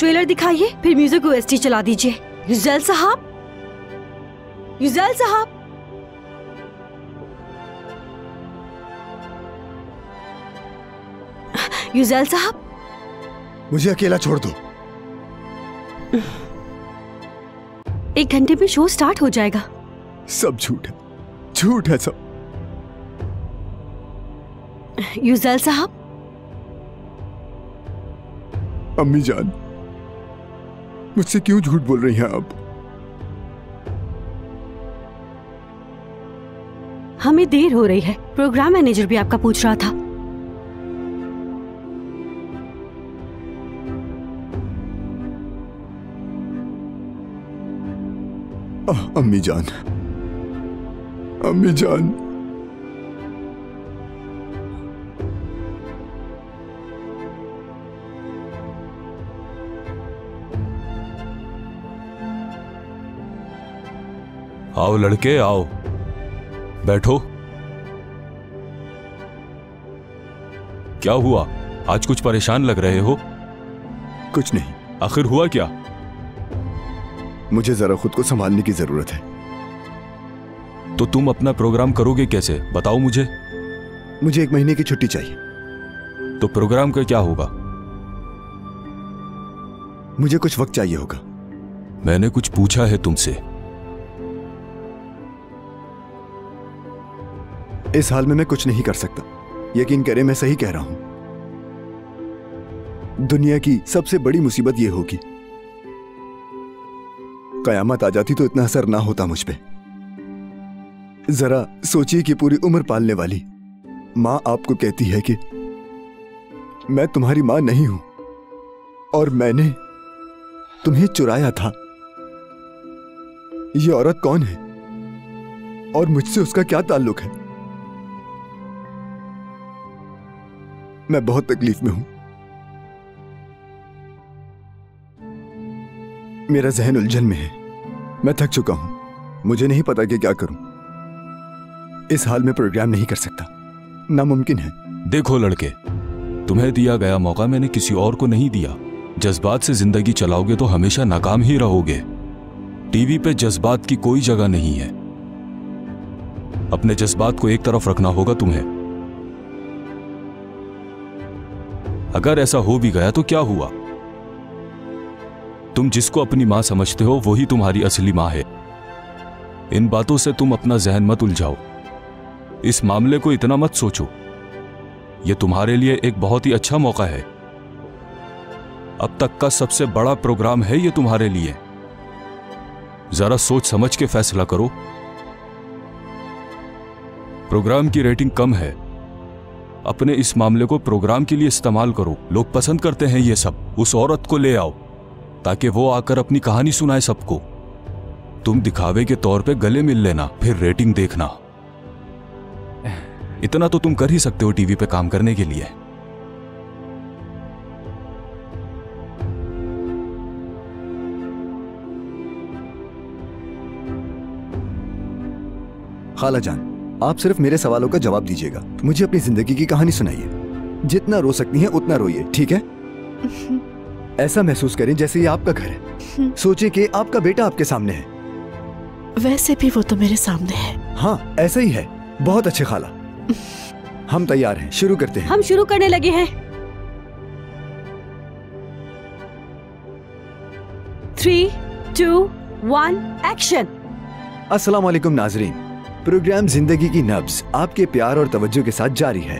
Trailer दिखाइए, फिर music OST चला दीजिए। युजैल साहब, युजैल साहब, युजैल साहब, मुझे अकेला छोड़ दो। 1 घंटे में शो स्टार्ट हो जाएगा। सब झूठ है, झूठ है सब। युजैल साहब, अम्मी जान, मुझसे क्यों झूठ बोल रही हैं आप? हमें देर हो रही है। प्रोग्राम मैनेजर भी आपका पूछ रहा था। अम्मी जान, अम्मी जान, आओ लड़के आओ, बैठो। क्या हुआ, आज कुछ परेशान लग रहे हो? कुछ नहीं। आखिर हुआ क्या? मुझे जरा खुद को संभालने की जरूरत है। तो तुम अपना प्रोग्राम करोगे कैसे, बताओ मुझे। मुझे 1 महीने की छुट्टी चाहिए। तो प्रोग्राम का क्या होगा? मुझे कुछ वक्त चाहिए होगा। मैंने कुछ पूछा है तुमसे। इस हाल में मैं कुछ नहीं कर सकता। यकीन करें, मैं सही कह रहा हूं। दुनिया की सबसे बड़ी मुसीबत यह होगी, कयामत आ जाती तो इतना असर ना होता मुझ पे। जरा सोचिए कि पूरी उम्र पालने वाली मां आपको कहती है कि मैं तुम्हारी मां नहीं हूं और मैंने तुम्हें चुराया था। ये औरत कौन है और मुझसे उसका क्या ताल्लुक है? मैं बहुत तकलीफ में हूं। मेरा जहन उलझन में है। मैं थक चुका हूं। मुझे नहीं पता कि क्या करूं। इस हाल में प्रोग्राम नहीं कर सकता, नामुमकिन है। देखो लड़के, तुम्हें दिया गया मौका मैंने किसी और को नहीं दिया। जज्बात से जिंदगी चलाओगे तो हमेशा नाकाम ही रहोगे। टीवी पे जज्बात की कोई जगह नहीं है। अपने जज्बात को एक तरफ रखना होगा तुम्हें। अगर ऐसा हो भी गया तो क्या हुआ? तुम जिसको अपनी मां समझते हो वही तुम्हारी असली मां है। इन बातों से तुम अपना जहन मत उलझाओ। इस मामले को इतना मत सोचो। यह तुम्हारे लिए एक बहुत ही अच्छा मौका है। अब तक का सबसे बड़ा प्रोग्राम है यह तुम्हारे लिए। जरा सोच समझ के फैसला करो। प्रोग्राम की रेटिंग कम है। अपने इस मामले को प्रोग्राम के लिए इस्तेमाल करो। लोग पसंद करते हैं ये सब। उस औरत को ले आओ ताकि वो आकर अपनी कहानी सुनाए सबको। तुम दिखावे के तौर पे गले मिल लेना, फिर रेटिंग देखना। इतना तो तुम कर ही सकते हो टीवी पे काम करने के लिए। खाला जान, आप सिर्फ मेरे सवालों का जवाब दीजिएगा। मुझे अपनी जिंदगी की कहानी सुनाइए। जितना रो सकती हैं उतना रोइए, ठीक है? ऐसा महसूस करें जैसे ये आपका घर है। सोचिए कि आपका बेटा आपके सामने है। वैसे भी वो तो मेरे सामने है। हाँ, ऐसा ही है। बहुत अच्छे खाला। हम तैयार हैं, शुरू करते हैं। हम शुरू करने लगे हैं। 3, 2, 1 एक्शन। अस्सलाम वालेकुम नाजरीन। प्रोग्राम जिंदगी की नब्ज आपके प्यार और तवज्जो के साथ जारी है।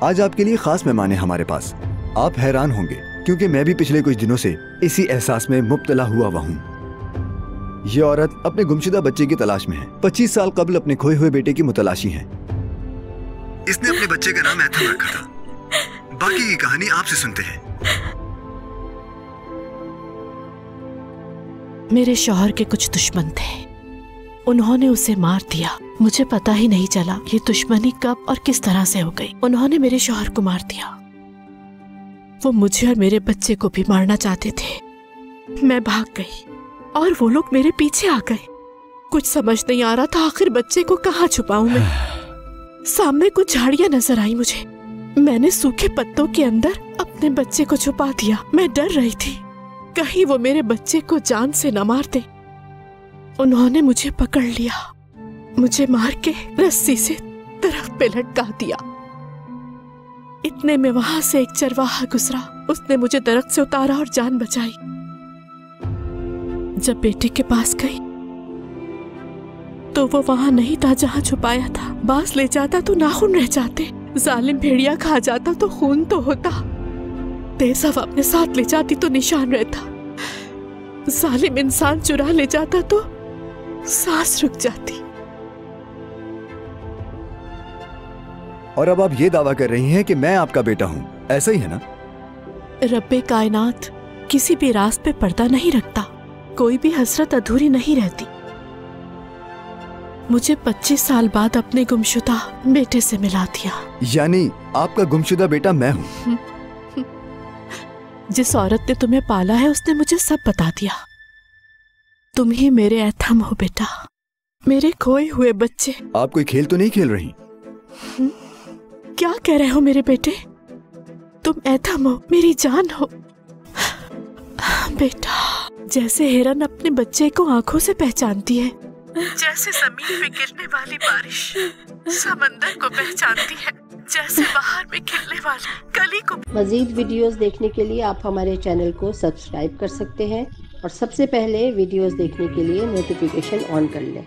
आज आपके लिए खास मेहमान है हमारे पास। आप हैरान होंगे क्योंकि मैं भी पिछले कुछ दिनों से इसी एहसास में मुब्तला हुआ हुआ हूँ। ये औरत अपने गुमशुदा बच्चे की तलाश में है। 25 साल कबल अपने खोए हुए बेटे की मुतलाशी है। इसने अपने बच्चे का नाम एथम रखा था। बाकी की कहानी आपसे सुनते हैं। मेरे शौहर के कुछ दुश्मन थे। उन्होंने उसे मार दिया। मुझे पता ही नहीं चला ये दुश्मनी कब और किस तरह से हो गई। उन्होंने मेरे शौहर को मार दिया। वो मुझे और मेरे बच्चे को भी मारना चाहते थे। मैं भाग गई और वो लोग मेरे पीछे आ गए। कुछ समझ नहीं आ रहा था आखिर बच्चे को कहाँ छुपाऊं मैं। सामने कुछ झाड़ियां नजर आई मुझे। मैंने सूखे पत्तों के अंदर अपने बच्चे को छुपा दिया। मैं डर रही थी कहीं वो मेरे बच्चे को जान से न मार दे। उन्होंने मुझे पकड़ लिया, मुझे मार के रस्सी से दरख्त पे लटका दिया। इतने में वहां से एक चरवाहा गुजरा, उसने मुझे दरख्त से उतारा और जान बचाई। जब बेटे के पास गई तो वो वहां नहीं था जहां छुपाया था। बांस ले जाता तो नाखून रह जाते, जालिम भेड़िया खा जाता तो खून तो होता, तेज हवा अपने साथ ले जाती तो निशान रहता, जालिम इंसान चुरा ले जाता तो सांस रुक जाती। और अब आप ये दावा कर रही हैं कि मैं आपका बेटा हूं, ऐसा ही है ना? रब्बे कायनात किसी भी राज पे पर्दा नहीं रखता, कोई भी हसरत अधूरी नहीं रहती। मुझे 25 साल बाद अपने गुमशुदा बेटे से मिला दिया। यानी आपका गुमशुदा बेटा मैं हूं? जिस औरत ने तुम्हें पाला है उसने मुझे सब बता दिया। तुम ही मेरे ऐथम हो बेटा, मेरे खोए हुए बच्चे। आप कोई खेल तो नहीं खेल रही? क्या कह रहे हो मेरे बेटे? तुम ऐथम हो, मेरी जान हो। बेटा, जैसे हिरन अपने बच्चे को आंखों से पहचानती है, जैसे जमीन पे गिरने वाली बारिश समंदर को पहचानती है, जैसे बाहर में खिलने वाली कली को। मजीद वीडियोस देखने के लिए आप हमारे चैनल को सब्सक्राइब कर सकते हैं और सबसे पहले वीडियोस देखने के लिए नोटिफिकेशन ऑन कर लें।